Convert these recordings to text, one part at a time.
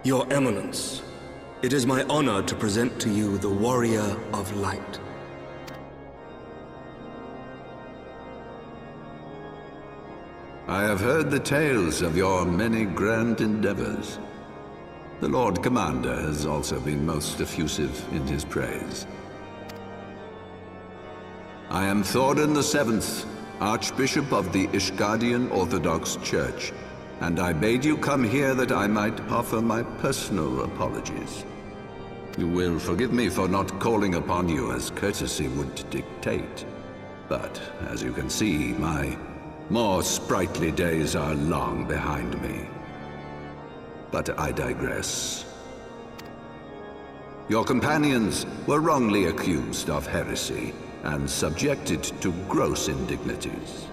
Your Eminence, it is my honor to present to you the Warrior of Light. I have heard the tales of your many grand endeavors. The Lord Commander has also been most effusive in his praise. I am Thorin VII, Archbishop of the Ishgardian Orthodox Church, and I bade you come here that I might offer my personal apologies. You will forgive me for not calling upon you as courtesy would dictate, but as you can see, my more sprightly days are long behind me. But I digress. Your companions were wrongly accused of heresy and subjected to gross indignities.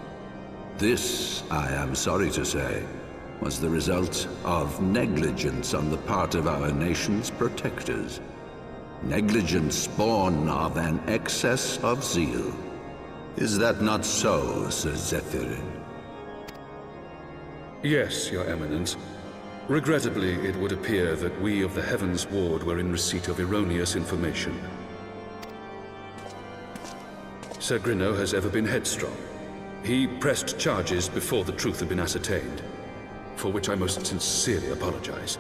This, I am sorry to say, was the result of negligence on the part of our nation's protectors. Negligence born of an excess of zeal. Is that not so, Sir Zephyrin? Yes, Your Eminence. Regrettably, it would appear that we of the Heavensward were in receipt of erroneous information. Sir Grinno has ever been headstrong. He pressed charges before the truth had been ascertained, for which I most sincerely apologize.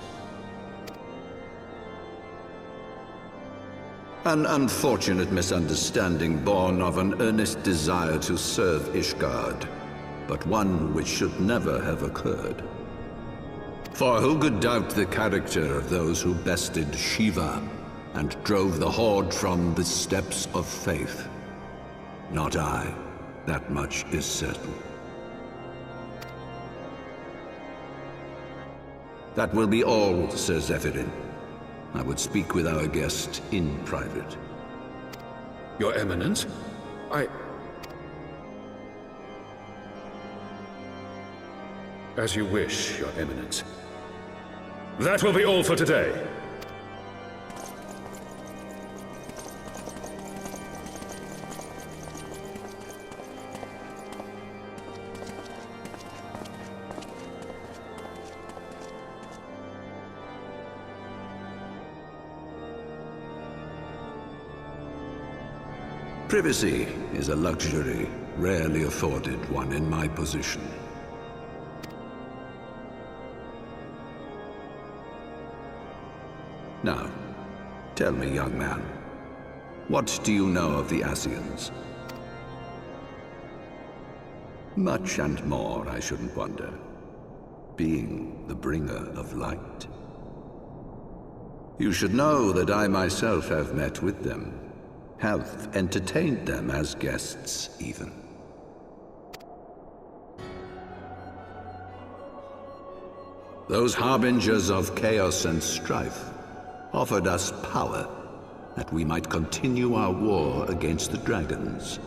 An unfortunate misunderstanding born of an earnest desire to serve Ishgard, but one which should never have occurred. For who could doubt the character of those who bested Shiva and drove the Horde from the steps of faith? Not I. That much is certain. That will be all, Sir Zephyrin. I would speak with our guest in private. Your Eminence, As you wish, Your Eminence. That will be all for today. Privacy is a luxury rarely afforded one in my position. Now, tell me, young man, what do you know of the Ascians? Much and more, I shouldn't wonder, being the bringer of light. You should know that I myself have met with them, have entertained them as guests, even. Those harbingers of chaos and strife offered us power, that we might continue our war against the dragons.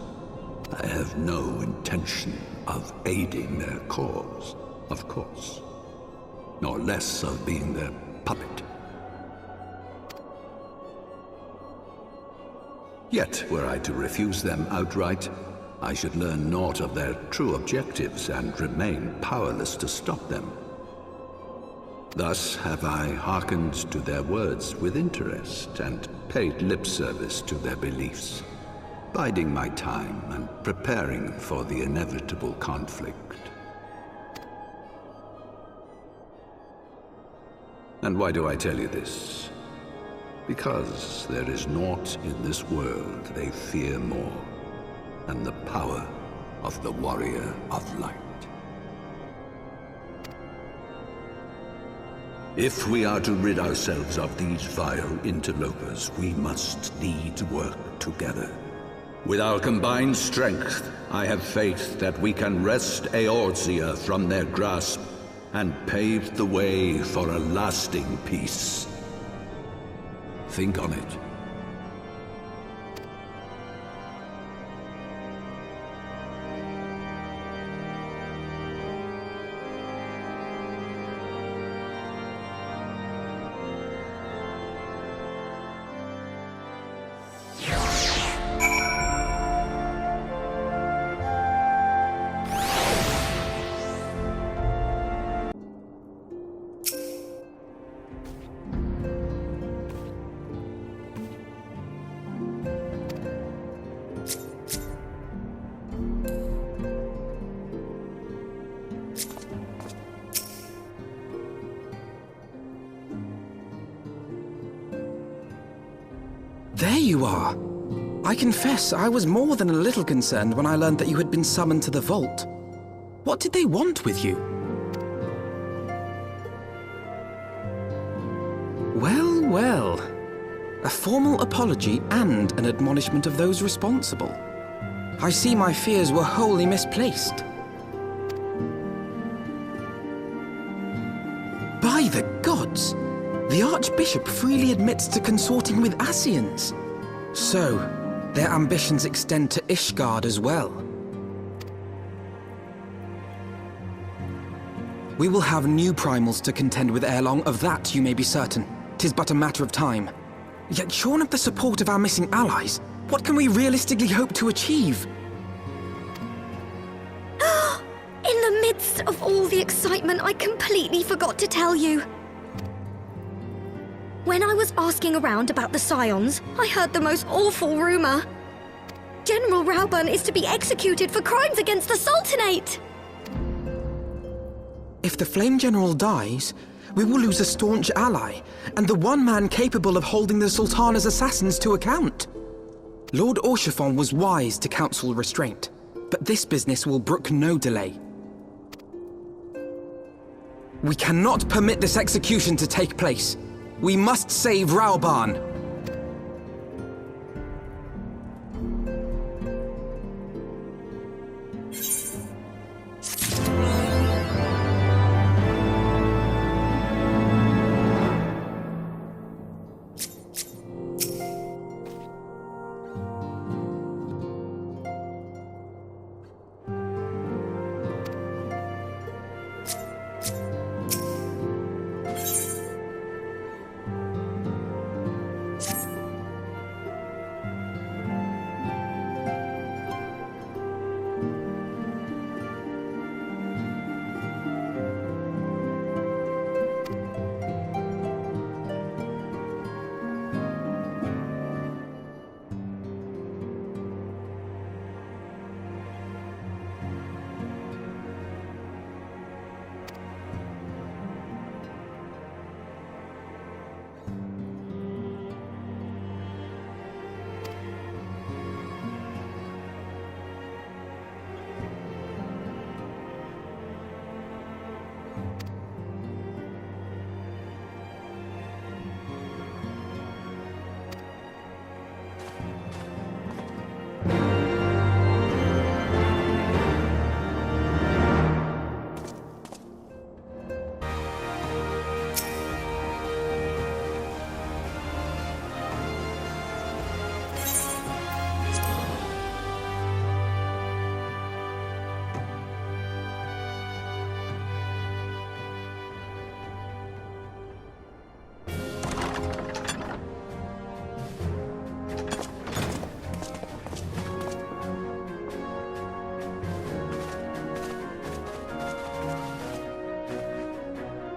I have no intention of aiding their cause, of course, nor less of being their puppet. Yet, were I to refuse them outright, I should learn naught of their true objectives and remain powerless to stop them. Thus have I hearkened to their words with interest and paid lip service to their beliefs, biding my time and preparing for the inevitable conflict. And why do I tell you this? Because there is naught in this world they fear more than the power of the Warrior of Light. If we are to rid ourselves of these vile interlopers, we must need work together. With our combined strength, I have faith that we can wrest Eorzea from their grasp and pave the way for a lasting peace. Think on it. There you are. I confess, I was more than a little concerned when I learned that you had been summoned to the vault. What did they want with you? Well, well. A formal apology and an admonishment of those responsible. I see my fears were wholly misplaced. By the gods! The Archbishop freely admits to consorting with Ascians. So, their ambitions extend to Ishgard as well. We will have new primals to contend with ere long, of that you may be certain. 'Tis but a matter of time. Yet shorn of the support of our missing allies, what can we realistically hope to achieve? In the midst of all the excitement, I completely forgot to tell you. When I was asking around about the Scions, I heard the most awful rumor. General Raubahn is to be executed for crimes against the Sultanate! If the Flame General dies, we will lose a staunch ally, and the one man capable of holding the Sultana's assassins to account. Lord Orchiffon was wise to counsel restraint, but this business will brook no delay. We cannot permit this execution to take place. We must save Raubahn.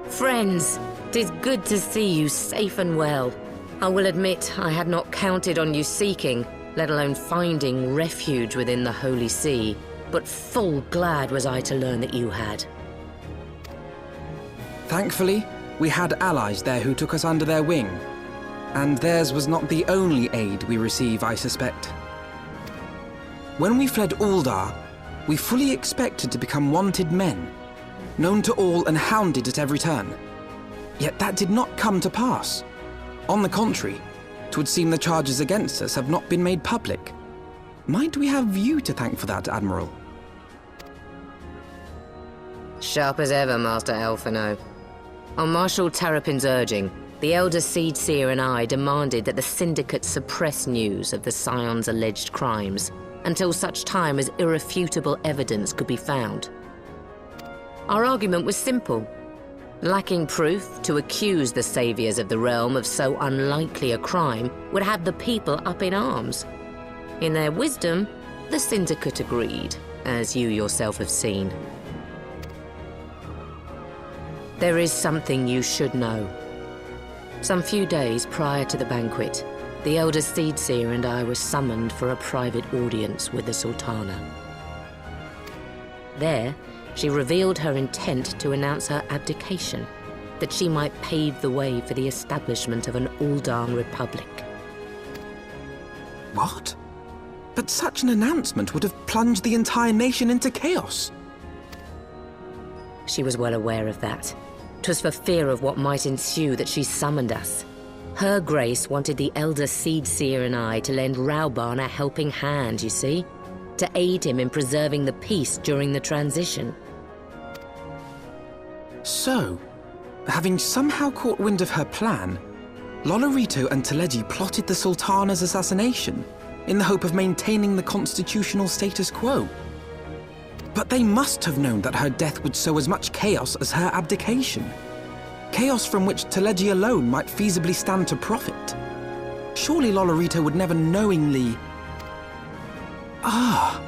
Friends, 'tis good to see you safe and well. I will admit I had not counted on you seeking, let alone finding refuge within the Holy See, but full glad was I to learn that you had. Thankfully, we had allies there who took us under their wing. And theirs was not the only aid we receive, I suspect. When we fled Uldar, we fully expected to become wanted men, known to all and hounded at every turn. Yet that did not come to pass. On the contrary, 'twould seem the charges against us have not been made public. Might we have you to thank for that, Admiral? Sharp as ever, Master Alphino. On Marshal Terrapin's urging, the Elder Seedseer and I demanded that the Syndicate suppress news of the Scion's alleged crimes until such time as irrefutable evidence could be found. Our argument was simple. Lacking proof, to accuse the saviors of the realm of so unlikely a crime would have the people up in arms. In their wisdom, the Syndicate agreed, as you yourself have seen. There is something you should know. Some few days prior to the banquet, the Elder Seedseer and I were summoned for a private audience with the Sultana. There, she revealed her intent to announce her abdication, that she might pave the way for the establishment of an Uldan Republic. What? But such an announcement would have plunged the entire nation into chaos. She was well aware of that. 'Twas for fear of what might ensue that she summoned us. Her Grace wanted the Elder Seedseer and I to lend Raubahn a helping hand, you see? To aid him in preserving the peace during the transition. So, having somehow caught wind of her plan, Lolorito and Teleji plotted the Sultana's assassination in the hope of maintaining the constitutional status quo. But they must have known that her death would sow as much chaos as her abdication. Chaos from which Teleji alone might feasibly stand to profit. Surely Lolorito would never knowingly... Ah,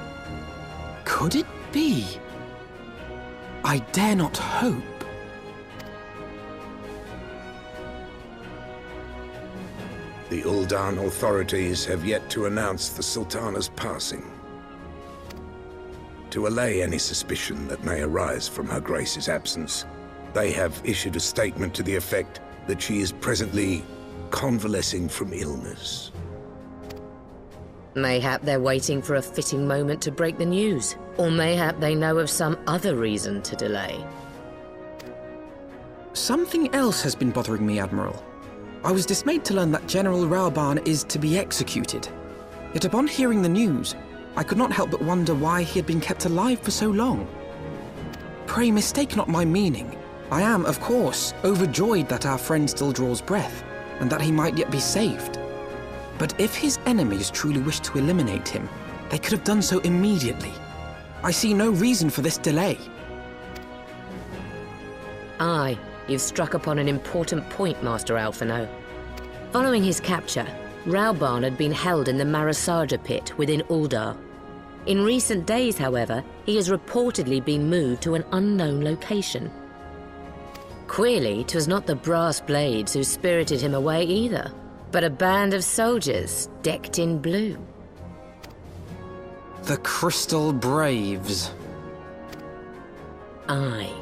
could it be? I dare not hope. The Ul'dan authorities have yet to announce the Sultana's passing. To allay any suspicion that may arise from Her Grace's absence, they have issued a statement to the effect that she is presently convalescing from illness. Mayhap they're waiting for a fitting moment to break the news. Or mayhap they know of some other reason to delay. Something else has been bothering me, Admiral. I was dismayed to learn that General Raubahn is to be executed. Yet upon hearing the news, I could not help but wonder why he had been kept alive for so long. Pray mistake not my meaning. I am, of course, overjoyed that our friend still draws breath, and that he might yet be saved. But if his enemies truly wished to eliminate him, they could have done so immediately. I see no reason for this delay. Aye, you've struck upon an important point, Master Alphino. Following his capture, Raubahn had been held in the Marasaja pit within Ul'dah. In recent days, however, he has reportedly been moved to an unknown location. Queerly, 'twas not the brass blades who spirited him away either, but a band of soldiers decked in blue. The Crystal Braves. Aye.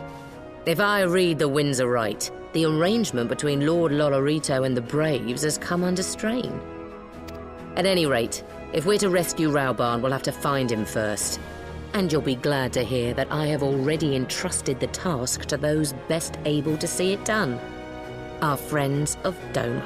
If I read the winds aright, the arrangement between Lord Lolorito and the Braves has come under strain. At any rate, if we're to rescue Raubahn, we'll have to find him first. And you'll be glad to hear that I have already entrusted the task to those best able to see it done. Our friends of Doma.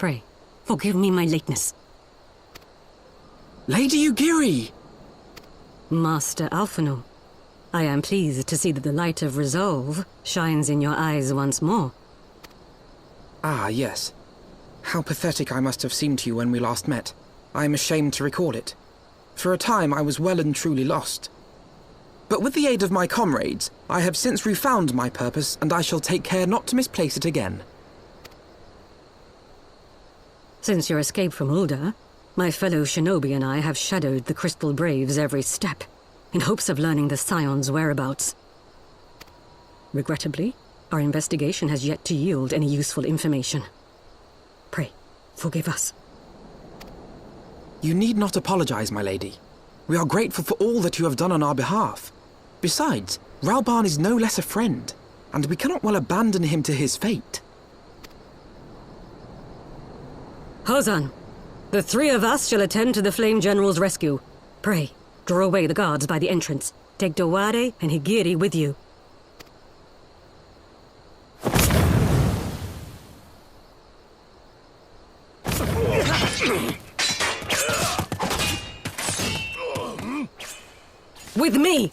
Pray, forgive me my lateness. Lady Ugiri! Master Alphino, I am pleased to see that the light of resolve shines in your eyes once more. Ah, yes. How pathetic I must have seemed to you when we last met. I am ashamed to recall it. For a time I was well and truly lost. But with the aid of my comrades, I have since refound my purpose, and I shall take care not to misplace it again. Since your escape from Ul'dah, my fellow shinobi and I have shadowed the Crystal Braves every step, in hopes of learning the Scion's whereabouts. Regrettably, our investigation has yet to yield any useful information. Pray, forgive us. You need not apologize, my lady. We are grateful for all that you have done on our behalf. Besides, Raubahn is no less a friend, and we cannot well abandon him to his fate. Hozan, the three of us shall attend to the Flame General's rescue. Pray, draw away the guards by the entrance. Take Dowade and Higiri with you. With me!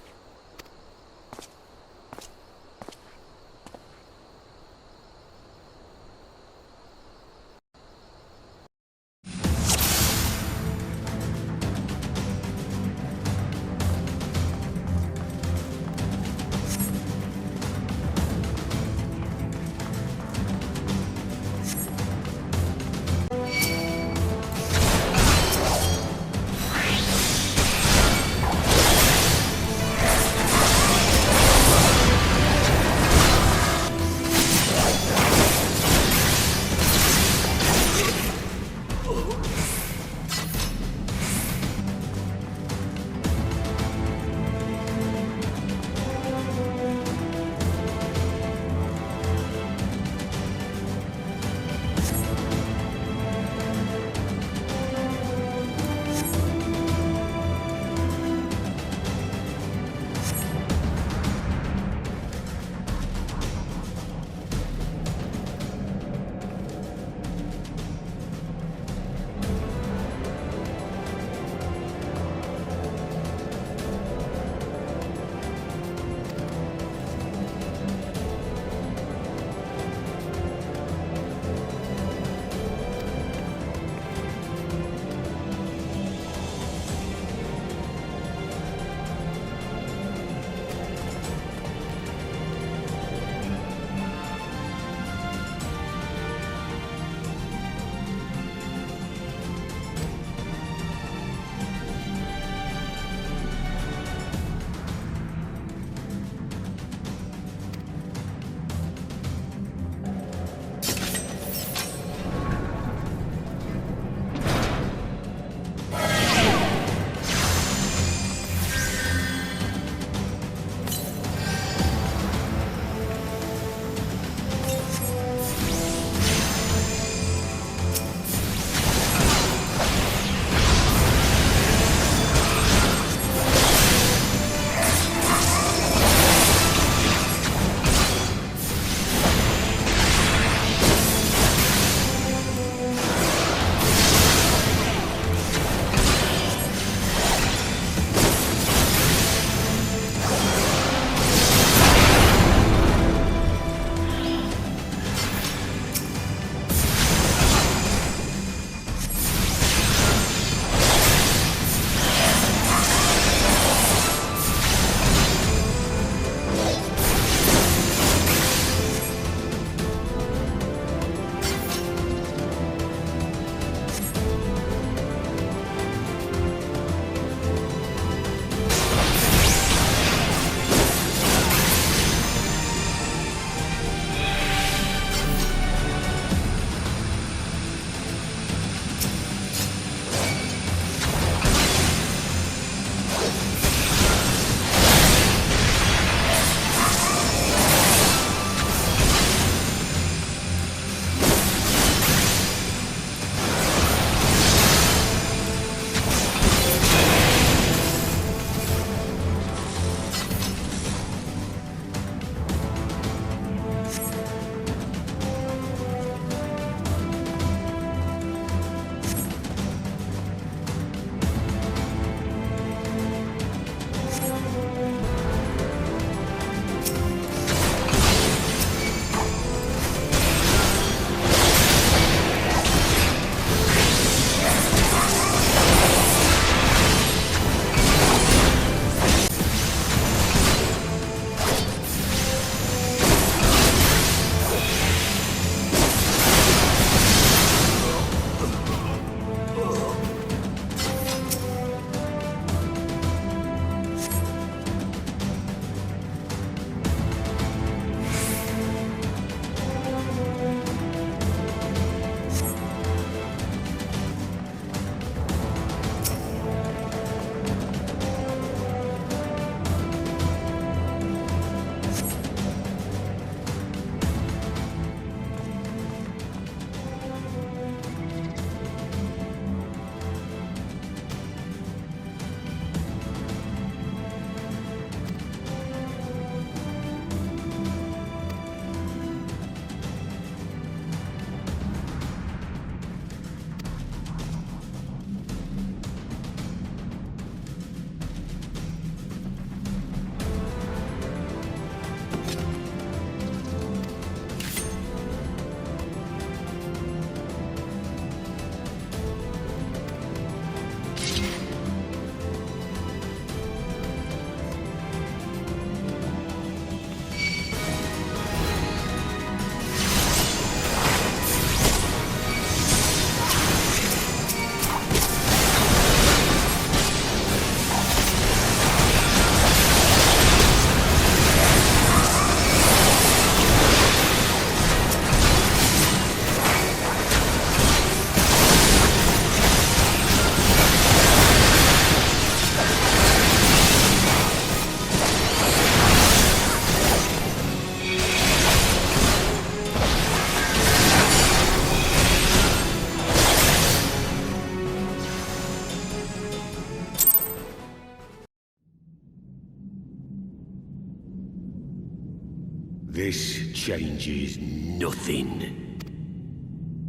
This changes nothing.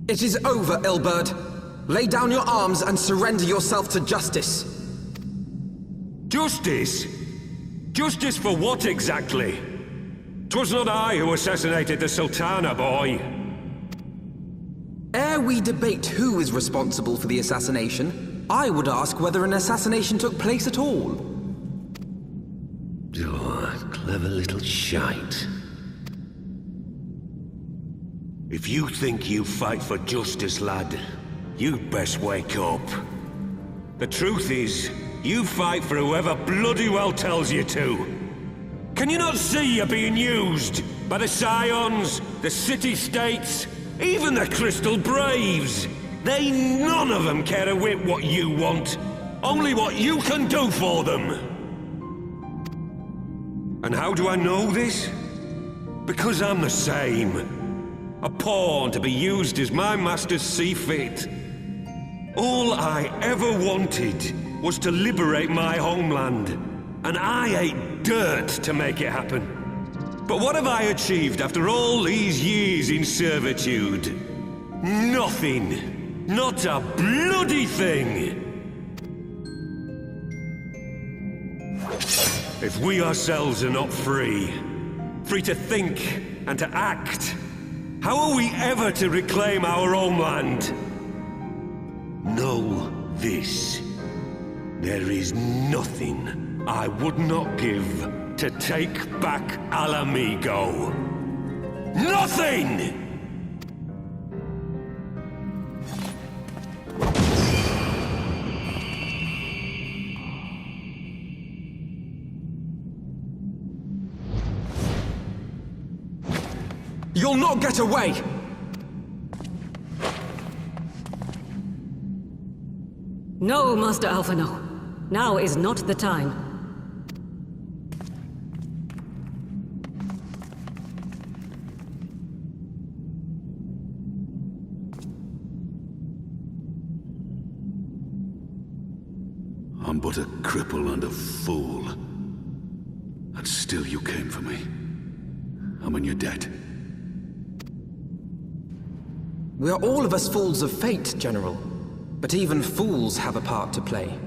It is over, Ilberd. Lay down your arms and surrender yourself to justice. Justice? Justice for what exactly? 'Twas not I who assassinated the Sultana, boy. Ere we debate who is responsible for the assassination, I would ask whether an assassination took place at all. Oh, clever little shite. If you think you fight for justice, lad, you'd best wake up. The truth is, you fight for whoever bloody well tells you to. Can you not see you're being used by the Scions, the City-States, even the Crystal Braves? They none of them care a whit what you want, only what you can do for them. And how do I know this? Because I'm the same. A pawn to be used as my masters see fit. All I ever wanted was to liberate my homeland, and I ate dirt to make it happen. But what have I achieved after all these years in servitude? Nothing. Not a bloody thing. If we ourselves are not free to think and to act, how are we ever to reclaim our homeland? Know this. There is nothing I would not give to take back Alamigo. Nothing! You'll not get away! No, Master Alphino. Now is not the time. I'm but a cripple and a fool. And still you came for me. I'm in your debt. We are all of us fools of fate, General. But even fools have a part to play.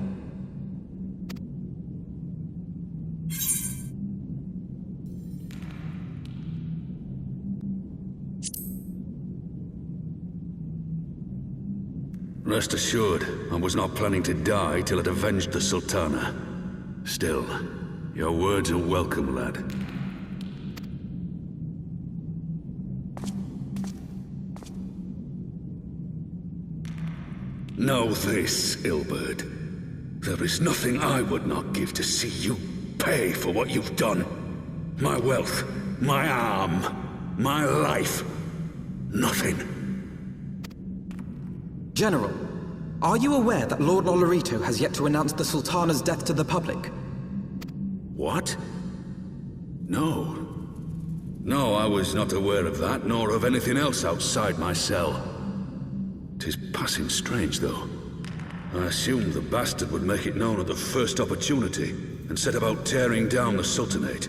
Rest assured, I was not planning to die till I'd avenged the Sultana. Still, your words are welcome, lad. Know this, Ilberd. There is nothing I would not give to see you pay for what you've done. My wealth, my arm, my life. Nothing. General, are you aware that Lord Olorito has yet to announce the Sultana's death to the public? What? No. No, I was not aware of that, nor of anything else outside my cell. 'Tis passing strange, though. I assumed the bastard would make it known at the first opportunity, and set about tearing down the Sultanate.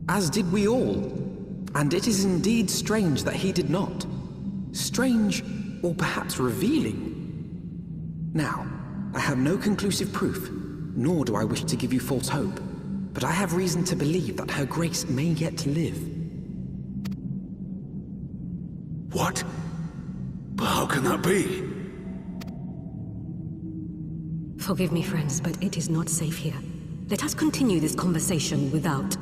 As did we all. And it is indeed strange that he did not. Strange, or perhaps revealing. Now, I have no conclusive proof, nor do I wish to give you false hope, but I have reason to believe that Her Grace may yet live. What? But how can that be? Forgive me, friends, but it is not safe here. Let us continue this conversation without.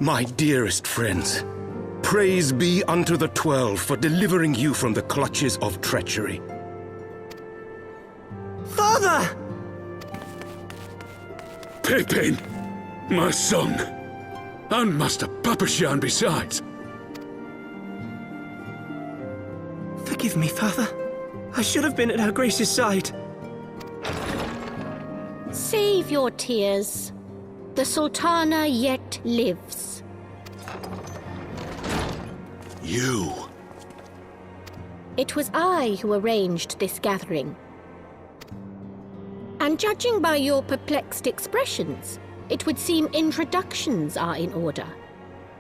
My dearest friends, praise be unto the 12 for delivering you from the clutches of treachery. Father! Pippin, my son, and Master Papashan besides. Forgive me, Father. I should have been at Her Grace's side. Save your tears. The Sultana yet lives. You. It was I who arranged this gathering. And judging by your perplexed expressions, it would seem introductions are in order.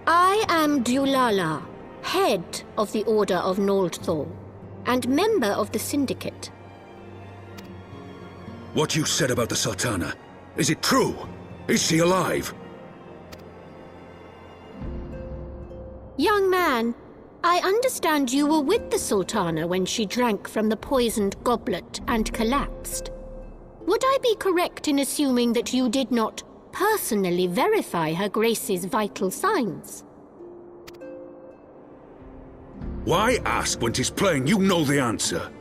I am Dulala, head of the Order of Noldthal, and member of the Syndicate. What you said about the Sultana, is it true? Is she alive? Young man, I understand you were with the Sultana when she drank from the poisoned goblet and collapsed. Would I be correct in assuming that you did not personally verify Her Grace's vital signs? Why ask when 'tis plain you know the answer?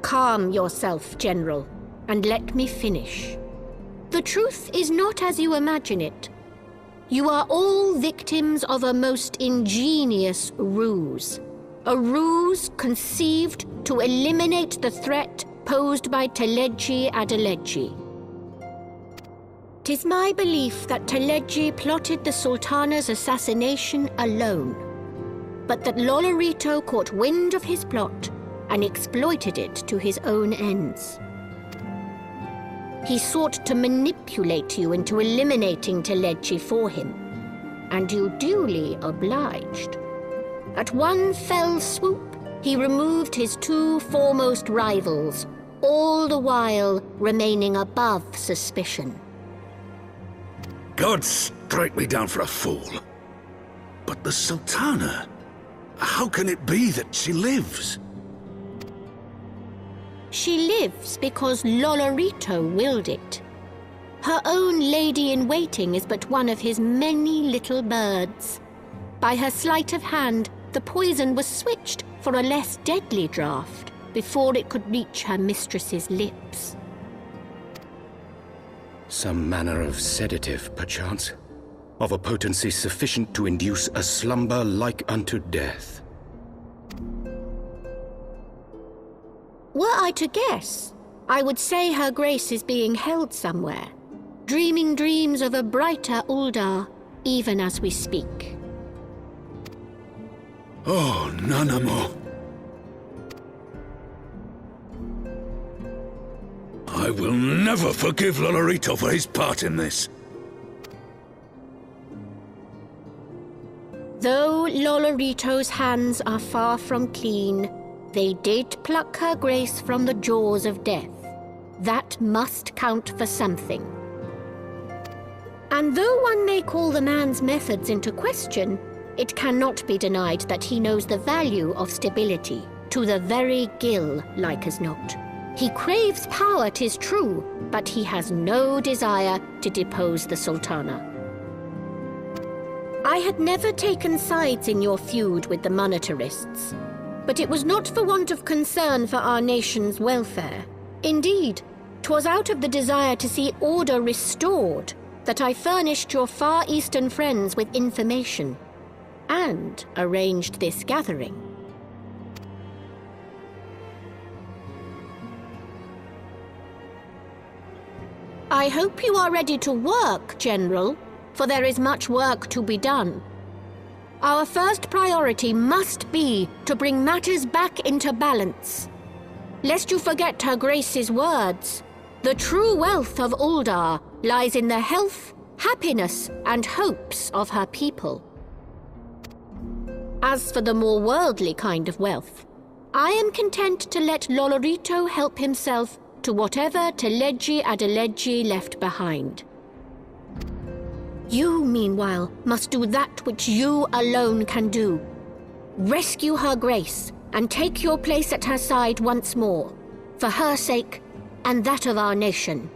Calm yourself, General, and let me finish. The truth is not as you imagine it. You are all victims of a most ingenious ruse. A ruse conceived to eliminate the threat posed by Teleji Adeleji. 'Tis my belief that Teleji plotted the Sultana's assassination alone, but that Lolorito caught wind of his plot and exploited it to his own ends. He sought to manipulate you into eliminating Teleji for him, and you duly obliged. At one fell swoop, he removed his two foremost rivals, all the while remaining above suspicion. God strike me down for a fool. But the Sultana, how can it be that she lives? She lives because Lolorito willed it. Her own lady-in-waiting is but one of his many little birds. By her sleight of hand, the poison was switched for a less deadly draught before it could reach her mistress's lips. Some manner of sedative, perchance? Of a potency sufficient to induce a slumber like unto death. Were I to guess, I would say Her Grace is being held somewhere, dreaming dreams of a brighter Uldar, even as we speak. Oh, Nanamo. I will never forgive Lolorito for his part in this. Though Lolorito's hands are far from clean, they did pluck Her Grace from the jaws of death. That must count for something. And though one may call the man's methods into question, it cannot be denied that he knows the value of stability, to the very gill, like as not. He craves power, 'tis true, but he has no desire to depose the Sultana. I had never taken sides in your feud with the monetarists, but it was not for want of concern for our nation's welfare. Indeed, 'twas out of the desire to see order restored that I furnished your Far Eastern friends with information and arranged this gathering. I hope you are ready to work, General, for there is much work to be done. Our first priority must be to bring matters back into balance. Lest you forget Her Grace's words, the true wealth of Uldar lies in the health, happiness, and hopes of her people. As for the more worldly kind of wealth, I am content to let Lolorito help himself to whatever Teleji Adeleji left behind. You, meanwhile, must do that which you alone can do. Rescue Her Grace and take your place at her side once more, for her sake and that of our nation.